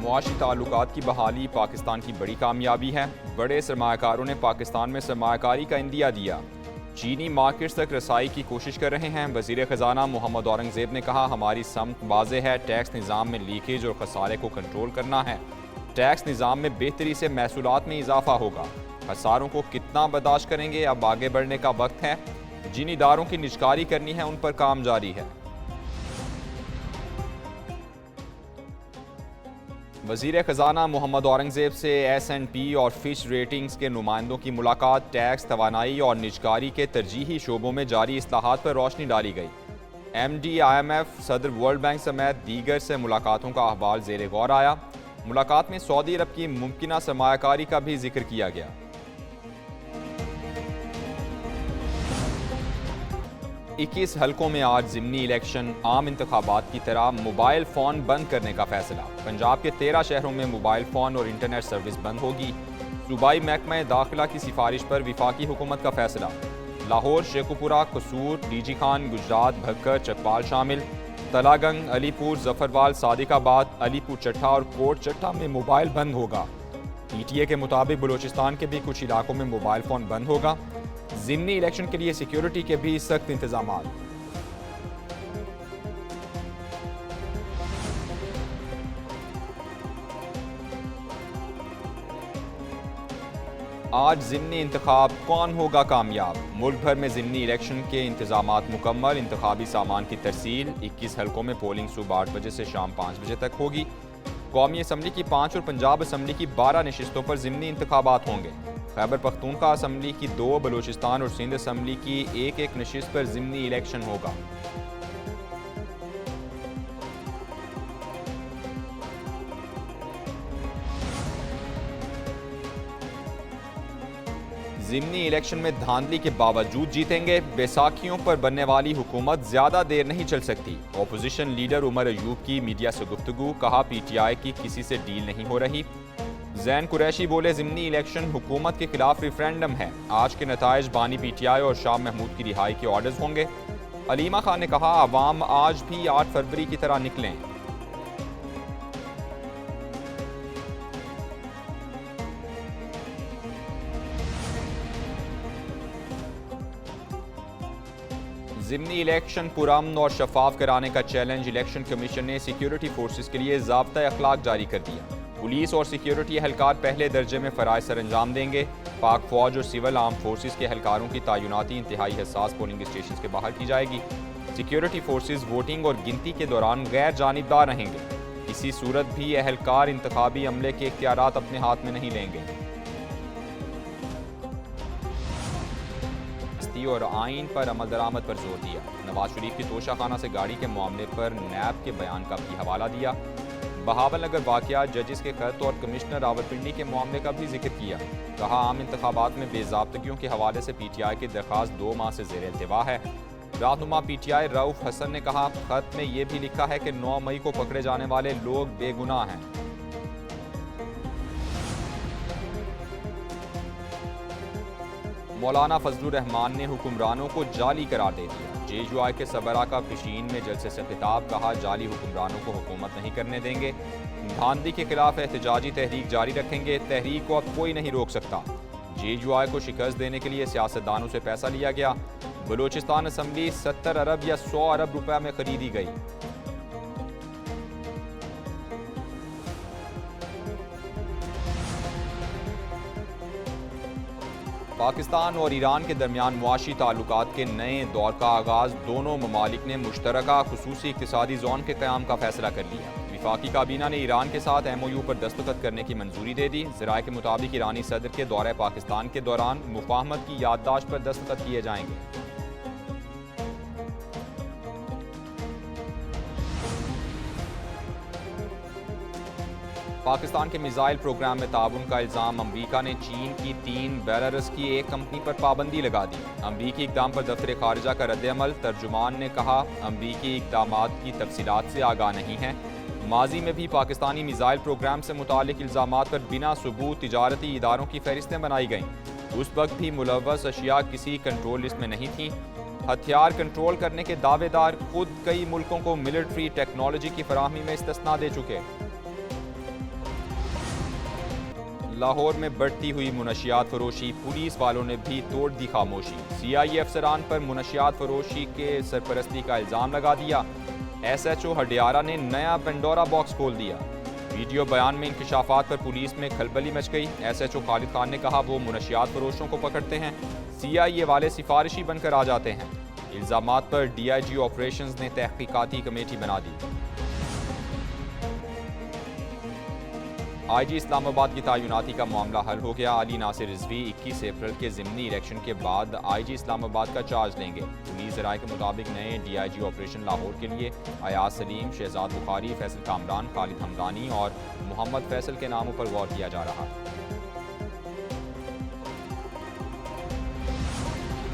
मुआशी ताल्लुकात की बहाली पाकिस्तान की बड़ी कामयाबी है। बड़े सरमाकारों ने पाकिस्तान में सरमाकारी का इंदिया दिया। चीनी मार्केट्स तक रसाई की कोशिश कर रहे हैं। वज़ीर ख़जाना मोहम्मद औरंगज़ेब ने कहा, हमारी समत वाज़े है, टैक्स निज़ाम में लीकेज और खसारे को कंट्रोल करना है। टैक्स निज़ाम में बेहतरी से महसूलात में इजाफा होगा। खसारों को कितना बर्दाश्त करेंगे, अब आगे बढ़ने का वक्त है। जिन इदारों की निजकारी करनी है उन पर काम जारी है। वज़ीर ख़जाना मोहम्मद औरंगज़ेब से S&P और फिश रेटिंग्स के नुमाइंदों की मुलाकात। टैक्स, तवानाई और निजकारी के तरजीही शोबों में जारी इस्लाहात पर रोशनी डाली गई। MD IMF, सदर वर्ल्ड बैंक समेत दीगर से मुलाकातों का अहवाल ज़ेर गौर आया। मुलाकात में सऊदी अरब की मुमकिना सरमायाकारी का भी जिक्र किया गया। इक्कीस हलकों में आज ज़िमनी इलेक्शन। आम इंतखाबात की तरह मोबाइल फ़ोन बंद करने का फैसला। पंजाब के 13 शहरों में मोबाइल फ़ोन और इंटरनेट सर्विस बंद होगी। सूबाई महकमा दाखिला की सिफारिश पर विफाकी हुकूमत का फैसला। लाहौर, शेखुपुरा, कसूर, डीजी खान, गुजरात, भक्कर, चकपाल शामिल। तलागंग, अलीपुर, जफरवाल, सादिकाबाद, अलीपुर चट्टा और कोट चट्टा में मोबाइल बंद होगा। PTA के मुताबिक बलूचिस्तान के भी कुछ इलाकों में मोबाइल फ़ोन बंद होगा। ज़िमनी इलेक्शन के लिए सिक्योरिटी के भी सख्त इंतजाम। आज ज़िमनी इंतखाब, कौन होगा कामयाब? मुल्क भर में ज़िमनी इलेक्शन के इंतजामात मुकम्मल। इंतखाबी सामान की तरसील। 21 हलकों में पोलिंग सुबह 8 बजे से शाम 5 बजे तक होगी। कौमी असम्बली की 5 और पंजाब असम्बली की 12 नशिस्तों पर ज़िमनी इंतखाबात होंगे। खैबर पख्तूनख्वा असम्बली की 2, बलूचिस्तान और सिंध असम्बली की 1-1 नशिस्त पर ज़िमनी इलेक्शन होगा। ज़िमनी इलेक्शन में धांधली के बावजूद जीतेंगे। बैसाखियों पर बनने वाली हुकूमत ज़्यादा देर नहीं चल सकती। अपोजिशन लीडर उमर अयूब की मीडिया से गुफ्तगू। कहा, PTI की किसी से डील नहीं हो रही। जैन कुरैशी बोले, ज़िमनी इलेक्शन हुकूमत के खिलाफ रेफरेंडम है। आज के नताइज बानी PTI और शाह महमूद की रिहाई के ऑर्डर्स होंगे। अलीमा खान ने कहा, अवाम आज भी 8 फरवरी की तरह निकलें। ज़िमनी इलेक्शन पुरअमन और शफाफ कराने का चैलेंज। इलेक्शन कमीशन ने सिक्योरिटी फोर्सेस के लिए ज़ाब्ता अखलाक जारी कर दिया। पुलिस और सिक्योरिटी एहलकार पहले दर्जे में फ़राइज़ सर अंजाम देंगे। पाक फ़ौज और सिविल आर्म फोर्सेस के एहलकारों की तैनाती इंतहाई हसास पोलिंग स्टेशन के बाहर की जाएगी। सिक्योरिटी फोर्सेस वोटिंग और गिनती के दौरान गैर जानिबदार रहेंगे। किसी सूरत भी एहलकार इंतखाबी अमले के इख्तियारात अपने हाथ में नहीं लेंगे। और आइन पर अमल दरामद पर जोर दिया। नवाज शरीफ की तोशाखाना से गाड़ी के मामले पर नैब के बयान का भी हवाला दिया। बहावल नगर वाकया, जजिस के खत और कमिश्नर रावलपिंडी के मामले का भी जिक्र किया। कहा, आम इंतखाबात में बेज़ाब्तगियों के हवाले से PTI की दरख्वास्त 2 माह से ज़ेर इल्तिवा है। रहनुमा PTI रऊफ हसन ने कहा, खत में यह भी लिखा है कि 9 मई को पकड़े जाने वाले लोग बेगुनाह हैं। मौलाना फजलुर रहमान ने हुक्मरानों को जाली करार दे दिया। JUI के सबरा का पिशीन में जलसे से खिताब। कहा, जाली हुक्मरानों को हुकूमत नहीं करने देंगे। धांधली के खिलाफ एहतजाजी तहरीक जारी रखेंगे। तहरीक को अब कोई नहीं रोक सकता। JUI को शिकस्त देने के लिए सियासतदानों से पैसा लिया गया। बलूचिस्तान असम्बली 70 अरब या 100 अरब रुपए में खरीदी गई। पाकिस्तान और ईरान के दरमियान मुआशी ताल्लुकात के नए दौर का आगाज। दोनों ममालिक ने मुश्तरका खुसूसी इक्तिसादी जोन के क़याम का फैसला कर लिया। वफाकी काबीना ने ईरान के साथ MOU पर दस्तखत करने की मंजूरी दे दी। ज़राए के मुताबिक ईरानी सदर के दौरे पाकिस्तान के दौरान मुफाहमत की याददाश्त पर दस्तखत किए जाएंगे। पाकिस्तान के मिसाइल प्रोग्राम में ताउन का इल्ज़ाम। अमरीका ने चीन की 3, बेलारूस की 1 कंपनी पर पाबंदी लगा दी। अमरीकी इक़दाम पर दफ्तर खारिजा का रद्द-ए-अमल। तर्जुमान ने कहा, अमरीकी इक़दामात की तफसीलात से आगाह नहीं है। माजी में भी पाकिस्तानी मिसाइल प्रोग्राम से मुतालिक इल्ज़ामात पर बिना सबूत तिजारती इदारों की फहरिस्तें बनाई गईं। उस वक्त भी मुलव्वस अशिया किसी कंट्रोल लिस्ट में नहीं थीं। हथियार कंट्रोल करने के दावेदार खुद कई मुल्कों को मिलिट्री टेक्नोलॉजी की फराहमी में इस्तिस्ना दे चुके। लाहौर में बढ़ती हुई मुनशियात फरोशी, पुलिस वालों ने भी तोड़ दी खामोशी। CIA अफसरान पर मुनशियात फरोशी के सरपरस्ती का इल्ज़ाम लगा दिया। SHO हडियारा ने नया पेंडोरा बॉक्स खोल दिया। वीडियो बयान में इंकशाफात पर पुलिस में खलबली मच गई। SHO खालिद खान ने कहा वो मुनशियात फरोशों को पकड़ते हैं, CIA वाले सिफारिशी बनकर आ जाते हैं। इल्ज़ामात पर DIG ऑपरेशंस ने तहकीकाती कमेटी बना दी। IG इस्लामाबाद की तैनाती का मामला हल हो गया। अली नासिर रिजवी 21 अप्रैल के ज़िमनी इलेक्शन के बाद IG इस्लामाबाद का चार्ज लेंगे। पुलिस राय के मुताबिक नए DIG ऑपरेशन लाहौर के लिए अयाज सलीम, शहजाद बुखारी, फैसल कामरान, खालिद हमदानी और मोहम्मद फैसल के नामों पर गौर किया जा रहा है।